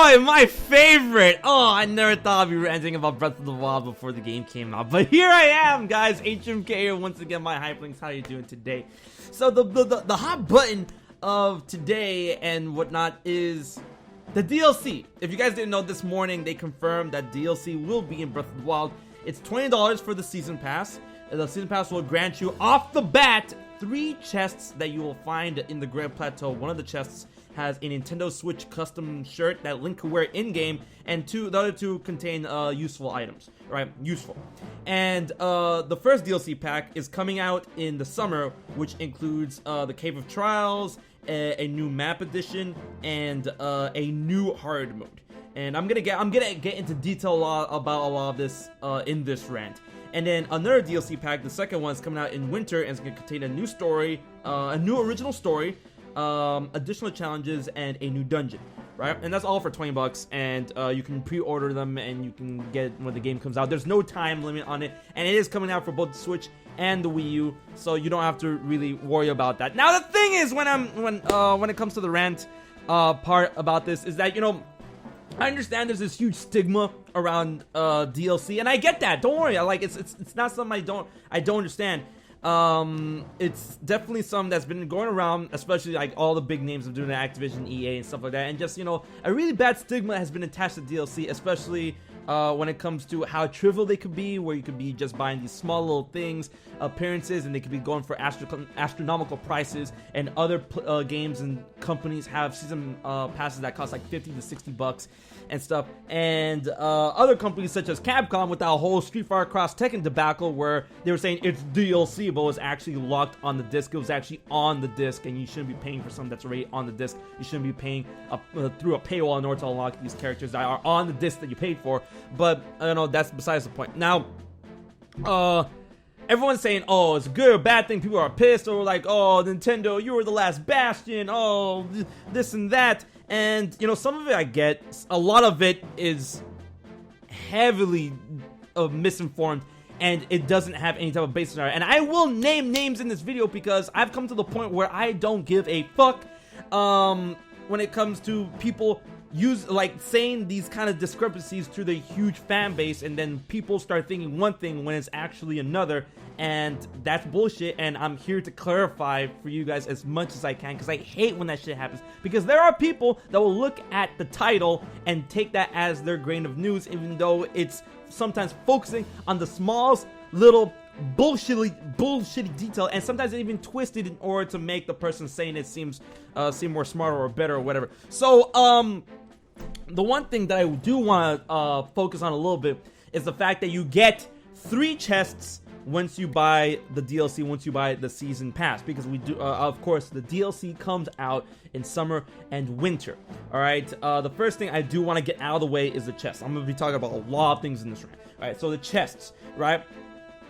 boy, my favorite! Oh, I never thought I'd be ranting about Breath of the Wild before the game came out. But here I am, guys. HMK here once again, my hyperlinks. How you doing today? So the hot button of today and whatnot is the DLC. If you guys didn't know, this morning they confirmed that DLC will be in Breath of the Wild. It's $20 for the Season Pass. The Season Pass will grant you, off the bat, 3 chests that you will find in the Grand Plateau. One of the chests has a Nintendo Switch custom shirt that Link can wear in-game, and the other 2 contain useful items, right? Useful. And the first DLC pack is coming out in the summer, which includes the Cave of Trials, a new map edition, and a new hard mode. And I'm gonna get into detail about a lot of this in this rant. And then another DLC pack, the second one, is coming out in winter, and it's going to contain a new story, a new original story, additional challenges, and a new dungeon, right? And that's all for $20, and you can pre-order them, and you can get it when the game comes out. There's no time limit on it, and it is coming out for both the Switch and the Wii U, so you don't have to really worry about that. Now, the thing is, when it comes to the rant part about this, is that, you know, I understand there's this huge stigma around DLC, and I get that. Don't worry. It's not something I don't understand. It's definitely something that's been going around, especially like all the big names of doing the Activision, EA, and stuff like that. And just, you know, a really bad stigma has been attached to DLC, especially when it comes to how trivial they could be, where you could be just buying these small little things, appearances, and they could be going for astronomical prices. And other games and companies have season passes that cost like $50 to $60 and stuff. And other companies such as Capcom, with that whole Street Fighter Cross Tekken debacle, where they were saying it's DLC, but it was actually locked on the disc. It was actually on the disc, and you shouldn't be paying for something that's already on the disc. You shouldn't be paying through a paywall in order to unlock these characters that are on the disc that you paid for. But I don't know, that's besides the point. Now, everyone's saying, oh, it's a good or bad thing. People are pissed, or like, oh, Nintendo, you were the last bastion. Oh, this and that. And, you know, some of it I get. A lot of it is heavily misinformed, and it doesn't have any type of basis in it. And I will name names in this video because I've come to the point where I don't give a fuck when it comes to people saying these kind of discrepancies to the huge fan base, and then people start thinking one thing when it's actually another, and that's bullshit. And I'm here to clarify for you guys as much as I can, because I hate when that shit happens, because there are people that will look at the title and take that as their grain of news, even though it's sometimes focusing on the smallest little bullshitty detail, and sometimes even twisted in order to make the person saying it seem more smarter or better or whatever. So the one thing that I do want to focus on a little bit is the fact that you get 3 chests once you buy the DLC, once you buy the Season Pass, because we do, of course, the DLC comes out in summer and winter. All right, the first thing I do want to get out of the way is the chests. I'm going to be talking about a lot of things in this rant. All right, so the chests, right?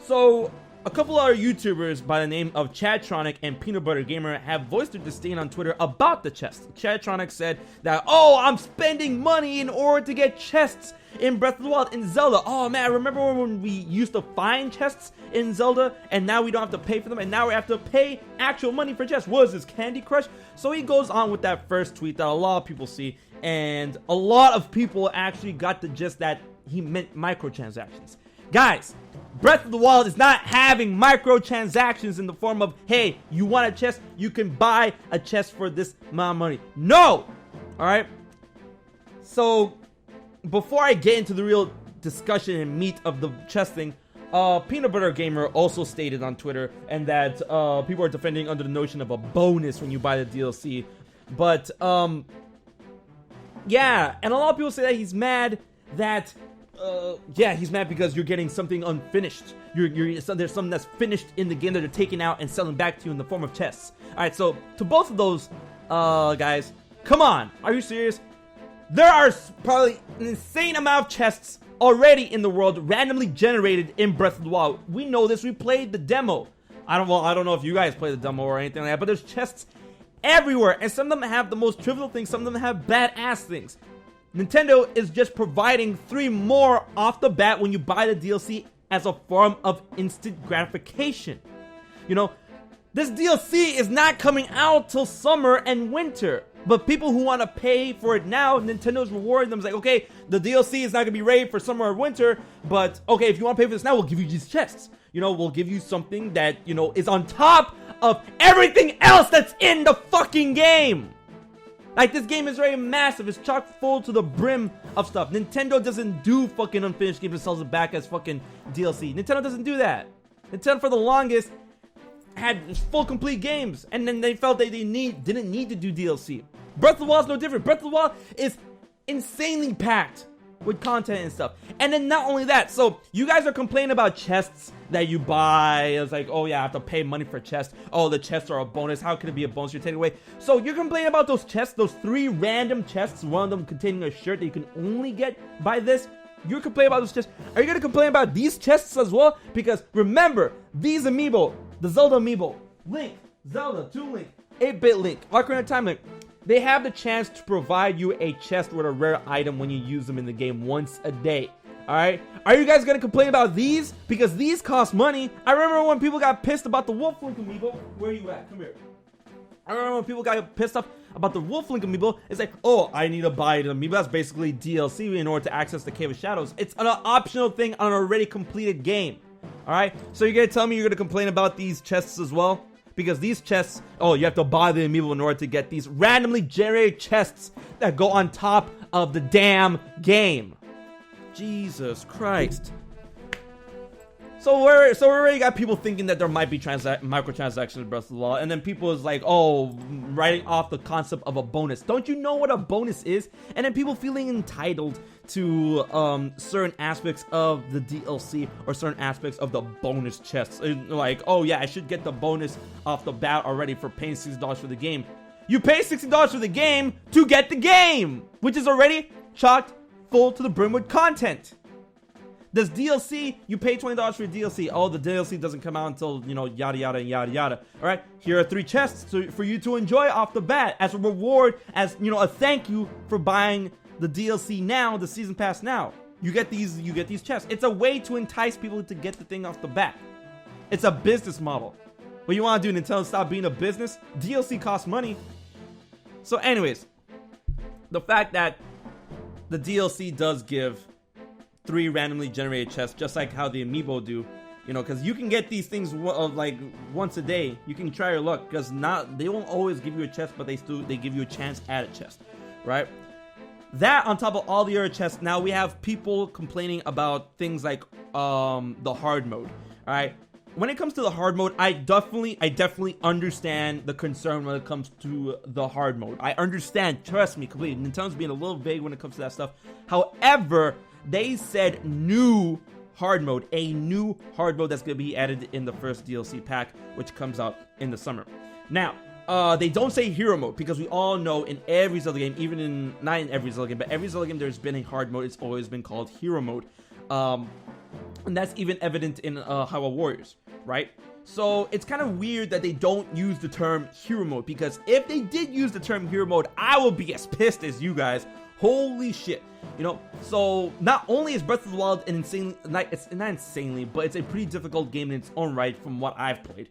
So a couple other YouTubers by the name of Chadtronic and Peanut Butter Gamer have voiced their disdain on Twitter about the chests. Chadtronic said that, oh, I'm spending money in order to get chests in Breath of the Wild and Zelda. Oh man, I remember when we used to find chests in Zelda, and now we don't have to pay for them, and now we have to pay actual money for chests. What is this, Candy Crush? So he goes on with that first tweet that a lot of people see, and a lot of people actually got the gist that he meant microtransactions. Guys, Breath of the Wild is not having microtransactions in the form of, hey, you want a chest, you can buy a chest for this amount of money. No! Alright? So, before I get into the real discussion and meat of the chest thing, Peanut Butter Gamer also stated on Twitter, and that people are defending under the notion of a bonus when you buy the DLC. But, yeah, and a lot of people say that he's mad that he's mad because you're getting something unfinished. There's something that's finished in the game that they're taking out and selling back to you in the form of chests. Alright, so to both of those guys, come on, are you serious? There are probably an insane amount of chests already in the world randomly generated in Breath of the Wild. We know this, we played the demo. I don't know if you guys played the demo or anything like that, but there's chests everywhere, and some of them have the most trivial things, some of them have badass things. Nintendo is just providing 3 more off the bat when you buy the DLC as a form of instant gratification. You know, this DLC is not coming out till summer and winter. But people who want to pay for it now, Nintendo's rewarding them. It's like, okay, the DLC is not going to be ready for summer or winter, but okay, if you want to pay for this now, we'll give you these chests. You know, we'll give you something that, you know, is on top of everything else that's in the fucking game. Like, this game is very massive. It's chock full to the brim of stuff. Nintendo doesn't do fucking unfinished games and sells it back as fucking DLC. Nintendo doesn't do that. Nintendo, for the longest, had full complete games, and then they felt they didn't need to do DLC. Breath of the Wild is no different. Breath of the Wild is insanely packed with content and stuff. And then not only that, so you guys are complaining about chests that you buy. It's like, oh yeah, I have to pay money for chests. Oh, the chests are a bonus. How can it be a bonus? You're taking away. So you're complaining about those chests, those 3 random chests, one of them containing a shirt that you can only get by this. You're complaining about those chests. Are you going to complain about these chests as well? Because remember, these amiibo, the Zelda amiibo, Link, Zelda, 2 Link, 8-bit Link, Ocarina of Time Link, they have the chance to provide you a chest with a rare item when you use them in the game once a day. Alright? Are you guys going to complain about these? Because these cost money. I remember when people got pissed about the Wolf Link amiibo. Where are you at? Come here. I remember when people got pissed off about the Wolf Link amiibo. It's like, oh, I need to buy an amiibo. That's basically DLC in order to access the Cave of Shadows. It's an optional thing on an already completed game. Alright? So you're going to tell me you're going to complain about these chests as well? Because these chests, oh, you have to buy the amiibo in order to get these randomly generated chests that go on top of the damn game. Jesus Christ. So we already got people thinking that there might be microtransactions in Breath of the Wild, and then people is like, oh, writing off the concept of a bonus. Don't you know what a bonus is? And then people feeling entitled to certain aspects of the DLC or certain aspects of the bonus chests. Like, oh yeah, I should get the bonus off the bat already for paying $60 for the game. You pay $60 for the game to get the game, which is already chocked full to the brim with content. This DLC, you pay $20 for your DLC. Oh, the DLC doesn't come out until, you know, yada, yada, and yada, yada. All right, here are 3 chests for you to enjoy off the bat as a reward, as, you know, a thank you for buying the DLC now, the season pass now. You get these chests. It's a way to entice people to get the thing off the bat. It's a business model. What you want to do, Nintendo, stop being a business? DLC costs money. So anyways, the fact that the DLC does give 3 randomly generated chests, just like how the amiibo do, you know, because you can get these things like once a day. You can try your luck, because they won't always give you a chest, but they give you a chance at a chest, right? That on top of all the other chests, now we have people complaining about things like the hard mode. All right, when it comes to the hard mode, I definitely understand the concern when it comes to the hard mode. I understand, trust me, completely. Nintendo's being a little vague when it comes to that stuff. However, they said new hard mode, a new hard mode that's going to be added in the first DLC pack, which comes out in the summer. Now, they don't say hero mode, because we all know in every Zelda game, not in every Zelda game, but every Zelda game there's been a hard mode. It's always been called hero mode. And that's even evident in Hyrule Warriors, right? So it's kind of weird that they don't use the term hero mode, because if they did use the term hero mode, I will be as pissed as you guys. Holy shit. You know, so not only is Breath of the Wild an insanely, it's not insanely, but it's a pretty difficult game in its own right from what I've played.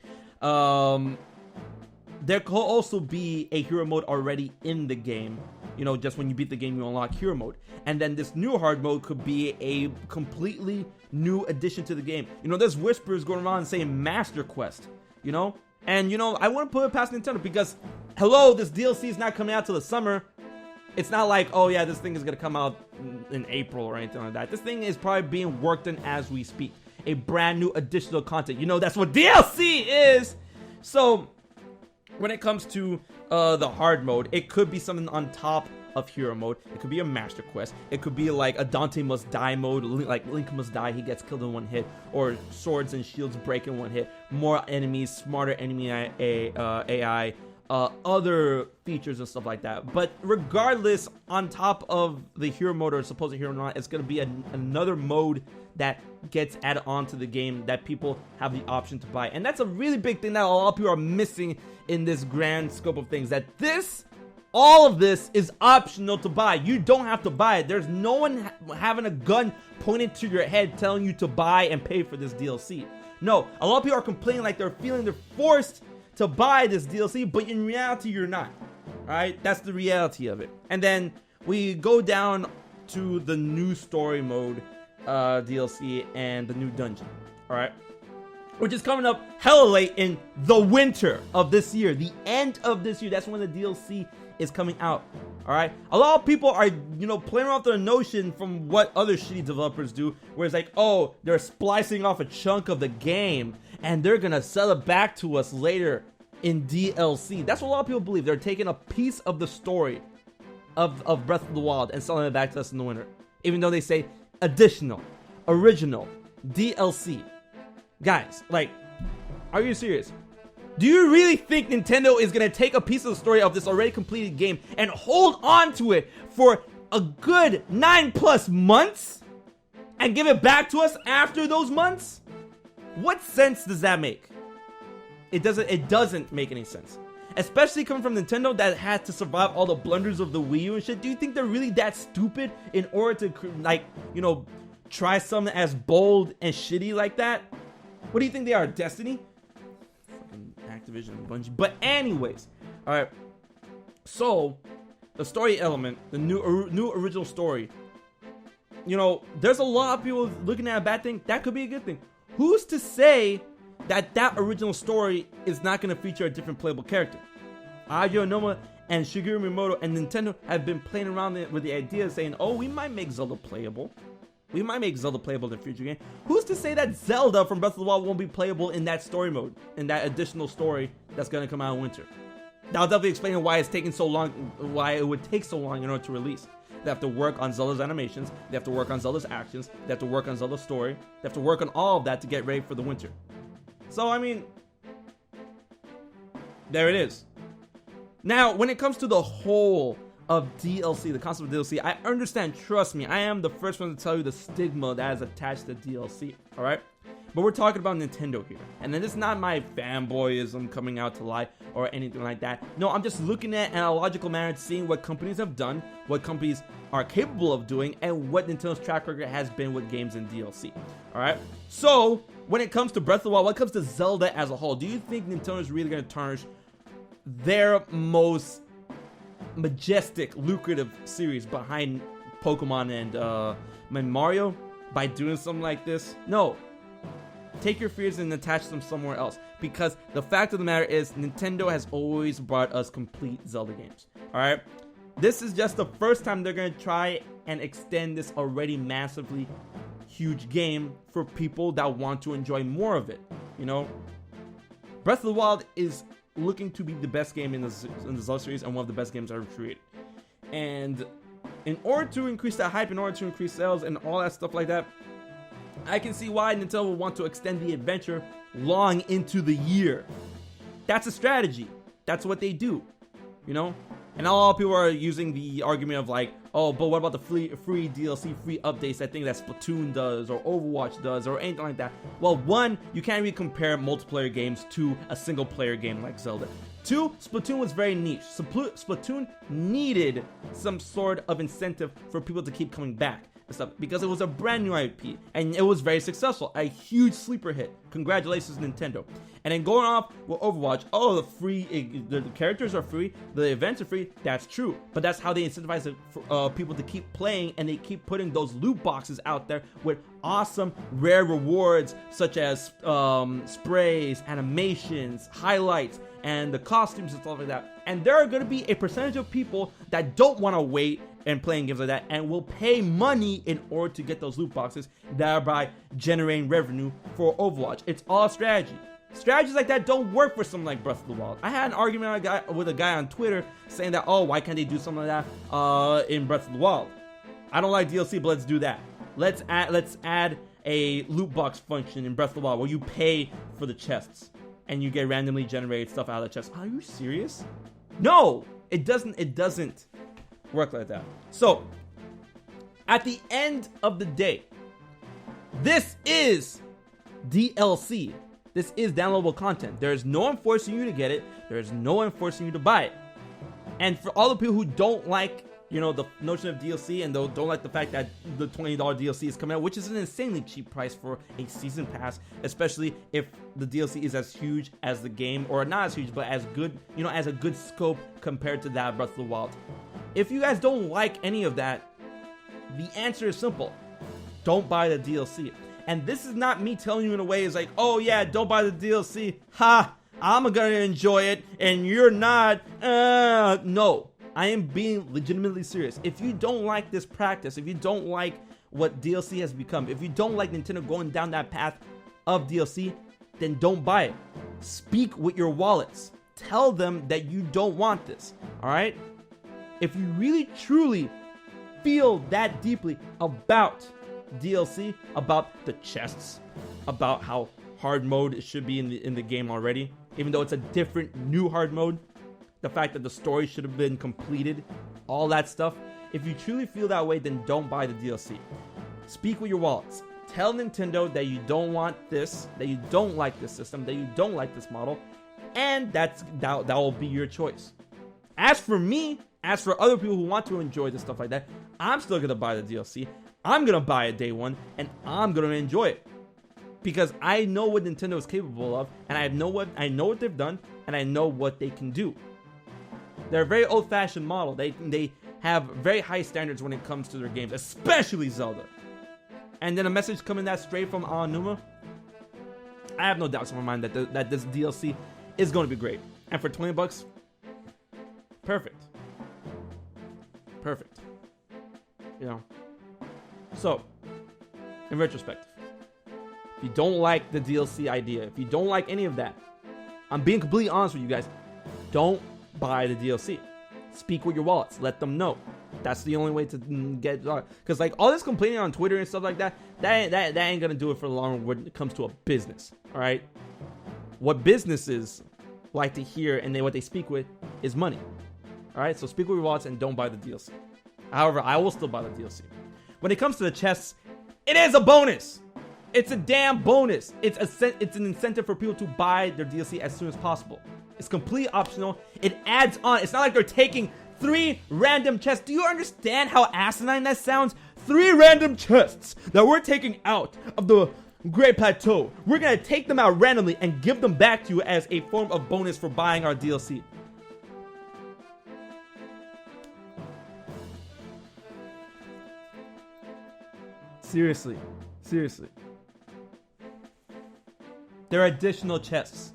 There could also be a hero mode already in the game. You know, just when you beat the game, you unlock hero mode. And then this new hard mode could be a completely new addition to the game. You know, there's whispers going around saying Master Quest, you know? And, you know, I wouldn't put it past Nintendo, because, hello, this DLC is not coming out till the summer. It's not like, oh yeah, this thing is going to come out in April or anything like that. This thing is probably being worked on as we speak. A brand new additional content. You know, that's what DLC is! So, when it comes to the hard mode, it could be something on top of hero mode. It could be a master quest. It could be like a Dante must die mode, like Link must die, he gets killed in one hit, or swords and shields break in one hit, more enemies, smarter enemy AI, other features and stuff like that. But regardless, on top of the hero mode or supposed hero mode, it's going to be another mode that gets added on to the game that people have the option to buy. And that's a really big thing that a lot of people are missing in this grand scope of things, that all of this is optional to buy. You don't have to buy it. There's no one having a gun pointed to your head telling you to buy and pay for this DLC. No, a lot of people are complaining like they're forced to buy this DLC, but in reality, you're not. Alright, that's the reality of it. And then we go down to the new story mode DLC and the new dungeon. Alright, which is coming up hella late in the winter of this year, the end of this year. That's when the DLC is coming out. Alright, a lot of people are, playing off their notion from what other shitty developers do, where it's like, oh, they're splicing off a chunk of the game and they're gonna sell it back to us later in DLC. That's what a lot of people believe. They're taking a piece of the story of Breath of the Wild and selling it back to us in the winter, even though they say additional, original, DLC. Guys, like, are you serious? Do you really think Nintendo is gonna take a piece of the story of this already completed game and hold on to it for a good 9+ months and give it back to us after those months? What sense does that make? It doesn't make any sense. Especially coming from Nintendo that had to survive all the blunders of the Wii U and shit. Do you think they're really that stupid in order to, try something as bold and shitty like that? What do you think they are, Destiny? Fucking Activision and Bungie. But anyways, alright. So, the story element, the new original story. There's a lot of people looking at a bad thing. That could be a good thing. Who's to say that original story is not going to feature a different playable character? Ayo Onoma and Shigeru Miyamoto and Nintendo have been playing around with the idea of saying, oh, we might make Zelda playable. We might make Zelda playable in the future game. Who's to say that Zelda from Breath of the Wild won't be playable in that story mode, in that additional story that's going to come out in winter? That'll definitely explain why it's taking so long, why it would take so long in order to release. They have to work on Zelda's animations. They have to work on Zelda's actions. They have to work on Zelda's story. They have to work on all of that to get ready for the winter. So, I mean, there it is. Now, when it comes to the whole of DLC, the concept of DLC, I understand, trust me, I am the first one to tell you the stigma that is attached to DLC, alright? But we're talking about Nintendo here. And then it's not my fanboyism coming out to lie or anything like that. No, I'm just looking at in a logical manner, seeing what companies have done, what companies are capable of doing, and what Nintendo's track record has been with games in DLC. Alright? So, when it comes to Breath of the Wild, when it comes to Zelda as a whole, do you think Nintendo is really going to tarnish their most majestic, lucrative series behind Pokemon and Mario by doing something like this? No. Take your fears and attach them somewhere else. Because the fact of the matter is, Nintendo has always brought us complete Zelda games. Alright? This is just the first time they're going to try and extend this already massively huge game for people that want to enjoy more of it. Breath of the Wild is looking to be the best game in the Zelda series and one of the best games ever created. And in order to increase that hype, in order to increase sales and all that stuff like that, I can see why Nintendo will want to extend the adventure long into the year. That's a strategy. That's what they do, And a lot of people are using the argument of like, oh, but what about the free DLC, free updates, that thing that Splatoon does or Overwatch does or anything like that? Well, one, you can't really compare multiplayer games to a single player game like Zelda. Two, Splatoon was very niche. Splatoon needed some sort of incentive for people to keep coming back and stuff because it was a brand new IP and it was very successful, a huge sleeper hit. Congratulations, Nintendo. And then going off with Overwatch, oh, the characters are free, the events are free. That's true, but that's how they incentivize people to keep playing, and they keep putting those loot boxes out there with awesome rare rewards such as sprays, animations, highlights, and the costumes and stuff like that. And there are going to be a percentage of people that don't want to wait and playing games like that and will pay money in order to get those loot boxes, thereby generating revenue for Overwatch. It's all strategy. Strategies like that don't work for something like Breath of the Wild. I had an argument with a guy on Twitter saying that, oh, why can't they do something like that in Breath of the Wild? I don't like DLC, but let's do that. Let's add a loot box function in Breath of the Wild where you pay for the chests and you get randomly generated stuff out of the chest. Are you serious? No, it doesn't work like that. So, at the end of the day, this is DLC. This is downloadable content. There is no one forcing you to get it. There is no one forcing you to buy it. And for all the people who don't like you know, the notion of DLC, and don't like the fact that the $20 DLC is coming out, which is an insanely cheap price for a season pass, especially if the DLC is as huge as the game, or not as huge, but as good, you know, as a good scope compared to that Breath of the Wild. If you guys don't like any of that, the answer is simple. Don't buy the DLC. And this is not me telling you in a way, it's like, oh yeah, don't buy the DLC. Ha! I'm gonna enjoy it, and you're not. No. I am being legitimately serious. If you don't like this practice, if you don't like what DLC has become, if you don't like Nintendo going down that path of DLC, then don't buy it. Speak with your wallets. Tell them that you don't want this, alright? If you really, truly feel that deeply about DLC, about the chests, about how hard mode it should be in the game already, even though it's a different new hard mode, the fact that the story should have been completed, all that stuff. If you truly feel that way, then don't buy the DLC. Speak with your wallets. Tell Nintendo that you don't want this, that you don't like this system, that you don't like this model, and that will be your choice. As for me, as for other people who want to enjoy this stuff like that, I'm still gonna buy the DLC. I'm gonna buy it day one, and I'm gonna enjoy it. Because I know what Nintendo is capable of, and I know what they've done, and I know what they can do. They're a very old-fashioned model. They have very high standards when it comes to their games, especially Zelda. And then a message coming that straight from Aonuma, I have no doubts in my mind that this DLC is going to be great. And for $20, perfect. Perfect. You know. So, in retrospect, if you don't like the DLC idea, if you don't like any of that, I'm being completely honest with you guys. Don't buy the DLC. Speak with your wallets. Let them know. That's the only way to get, because like all this complaining on Twitter and stuff like that ain't gonna do it for the long run when it comes to a business. All right. What businesses like to hear and what they speak with is money. All right. So speak with your wallets and don't buy the DLC. However, I will still buy the DLC. When it comes to the chests, it is a bonus. It's a damn bonus. It's an incentive for people to buy their DLC as soon as possible. It's completely optional. It adds on. It's not like they're taking 3 random chests. Do you understand how asinine that sounds? 3 random chests that we're taking out of the Great Plateau. We're going to take them out randomly and give them back to you as a form of bonus for buying our DLC. Seriously. Seriously. There are additional chests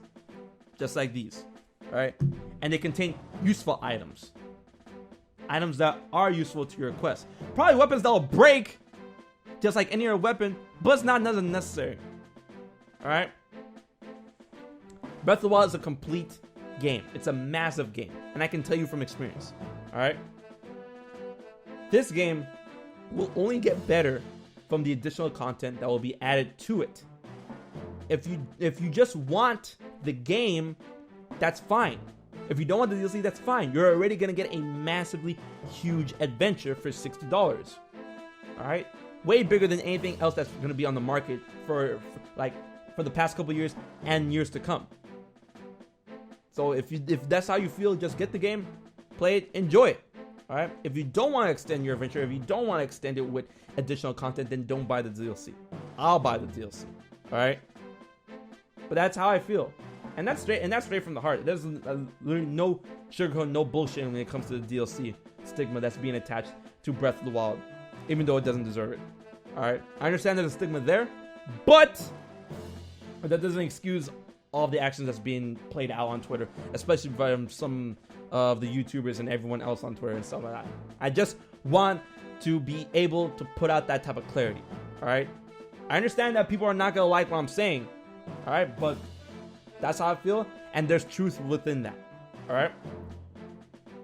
just like these. Alright? And they contain useful items. Items that are useful to your quest. Probably weapons that will break just like any other weapon, but it's not necessary. Alright? Breath of the Wild is a complete game. It's a massive game. And I can tell you from experience. Alright? This game will only get better from the additional content that will be added to it. If you just want the game, that's fine. If you don't want the DLC, that's fine. You're already gonna get a massively huge adventure for $60. Alright? Way bigger than anything else that's gonna be on the market for the past couple years and years to come. So if that's how you feel, just get the game, play it, enjoy it. Alright? If you don't want to extend your adventure, if you don't want to extend it with additional content, then don't buy the DLC. I'll buy the DLC. Alright? But that's how I feel. And that's straight from the heart. There's literally no sugarcoat, no bullshit when it comes to the DLC stigma that's being attached to Breath of the Wild, even though it doesn't deserve it. Alright? I understand there's a stigma there, but that doesn't excuse all of the actions that's being played out on Twitter, especially from some of the YouTubers and everyone else on Twitter and stuff like that. I just want to be able to put out that type of clarity. Alright? I understand that people are not gonna like what I'm saying. Alright? But that's how I feel, and there's truth within that. Alright?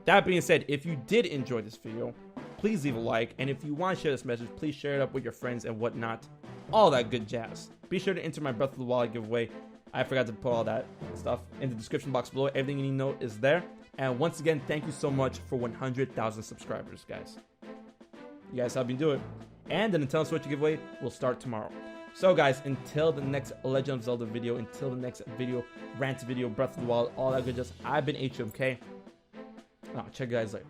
That being said, if you did enjoy this video, please leave a like, and if you want to share this message, please share it up with your friends and whatnot. All that good jazz. Be sure to enter my Breath of the Wild giveaway. I forgot to put all that stuff in the description box below. Everything you need to know is there. And once again, thank you so much for 100,000 subscribers, guys. You guys helped me do it. And the Nintendo Switch giveaway will start tomorrow. So guys, until the next Legend of Zelda video, until the next video, Rant video, Breath of the Wild, all that good jazz, I've been HMK. I'll check you guys later.